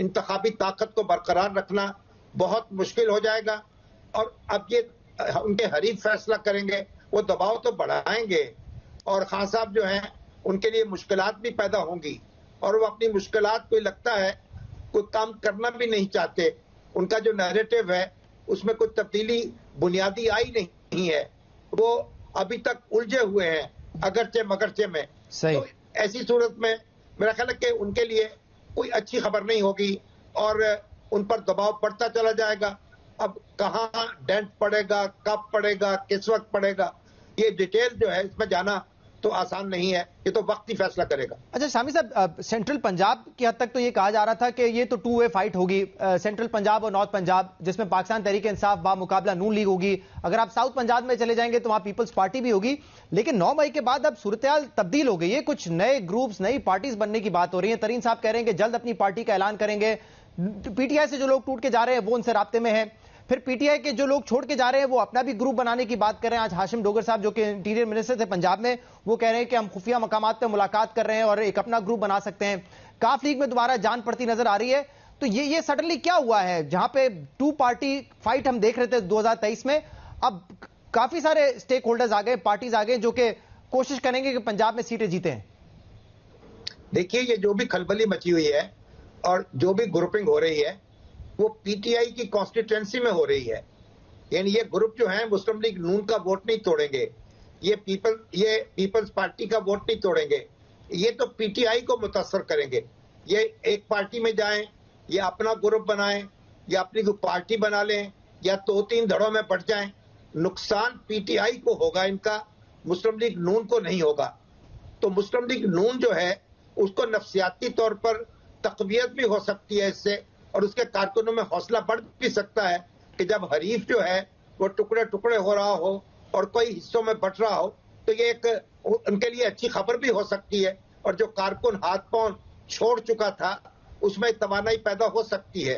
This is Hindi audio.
इंतखाबी ताकत को बरकरार रखना बहुत मुश्किल हो जाएगा। और अब ये उनके हरीफ फैसला करेंगे, वो दबाव तो बढ़ाएंगे और खान साहब जो हैं उनके लिए मुश्किलात भी पैदा होंगी और वो अपनी मुश्किलात को लगता है कोई काम करना भी नहीं चाहते। उनका जो नैरेटिव है उसमें कोई तब्दीली बुनियादी आई नहीं है, वो अभी तक उलझे हुए हैं अगरचे मगरचे में। तो ऐसी सूरत में मेरा ख्याल है कि उनके लिए कोई अच्छी खबर नहीं होगी और उन पर दबाव बढ़ता चला जाएगा। अब कहाँ डेंट पड़ेगा, कब पड़ेगा, किस वक्त पड़ेगा, ये डिटेल जो है इसमें जाना तो आसान नहीं है, ये तो वक्त ही फैसला करेगा। अच्छा शामी साहब, सेंट्रल पंजाब की हद तक तो ये कहा जा रहा था कि ये तो 2 वे फाइट होगी, सेंट्रल पंजाब और नॉर्थ पंजाब, जिसमें पाकिस्तान तहरीक इंसाफ बा मुकाबला नून लीग होगी। अगर आप साउथ पंजाब में चले जाएंगे तो वहां पीपल्स पार्टी भी होगी। लेकिन 9 मई के बाद अब सूरत-ए-हाल तब्दील हो गई है, कुछ नए ग्रुप्स, नई पार्टीज बनने की बात हो रही है। तरीन साहब कह रहे हैं कि जल्द अपनी पार्टी का ऐलान करेंगे। पीटीआई से जो लोग टूट के जा रहे हैं वो उनसे राब्ते में है। फिर पीटीआई के जो लोग छोड़ के जा रहे हैं वो अपना भी ग्रुप बनाने की बात कर रहे हैं। आज हाशिम डोगर साहब जो कि इंटीरियर मिनिस्टर थे पंजाब में, वो कह रहे हैं कि हम खुफिया मकामात पर मुलाकात कर रहे हैं और एक अपना ग्रुप बना सकते हैं। काफ लीग में दोबारा जान पड़ती नजर आ रही है। तो ये सडनली क्या हुआ है, जहां पे 2 पार्टी फाइट हम देख रहे थे 2023 में, अब काफी सारे स्टेक होल्डर्स आ गए, पार्टीज आ गए जो कि कोशिश करेंगे कि पंजाब में सीटें जीते हैं। देखिए, ये जो भी खलबली मची हुई है और जो भी ग्रुपिंग हो रही है वो पीटीआई की कॉन्स्टिट्यूएंसी में हो रही है। यानी ये ग्रुप जो है मुस्लिम लीग नून का वोट नहीं तोड़ेंगे, ये पीपल्स पार्टी का वोट नहीं तोड़ेंगे, ये तो पीटीआई को मुतासर करेंगे। ये एक पार्टी में जाएं या अपना ग्रुप बनाएं या अपनी कोई पार्टी बना लें या 2-3 धड़ों में बढ़ जाएं, नुकसान पीटीआई को होगा इनका, मुस्लिम लीग नून को नहीं होगा। तो मुस्लिम लीग नून जो है उसको नफ्सियाती तौर पर तकवीयत भी हो सकती है इससे, और उसके कारकुनों में हौसला बढ़ भी सकता है कि जब हरीफ जो है वो टुकड़े टुकड़े हो रहा हो और कोई हिस्सों में बट रहा हो, तो ये एक उनके लिए अच्छी खबर भी हो सकती है और जो कारकुन हाथ पांव छोड़ चुका था उसमें तवानाई पैदा हो सकती है।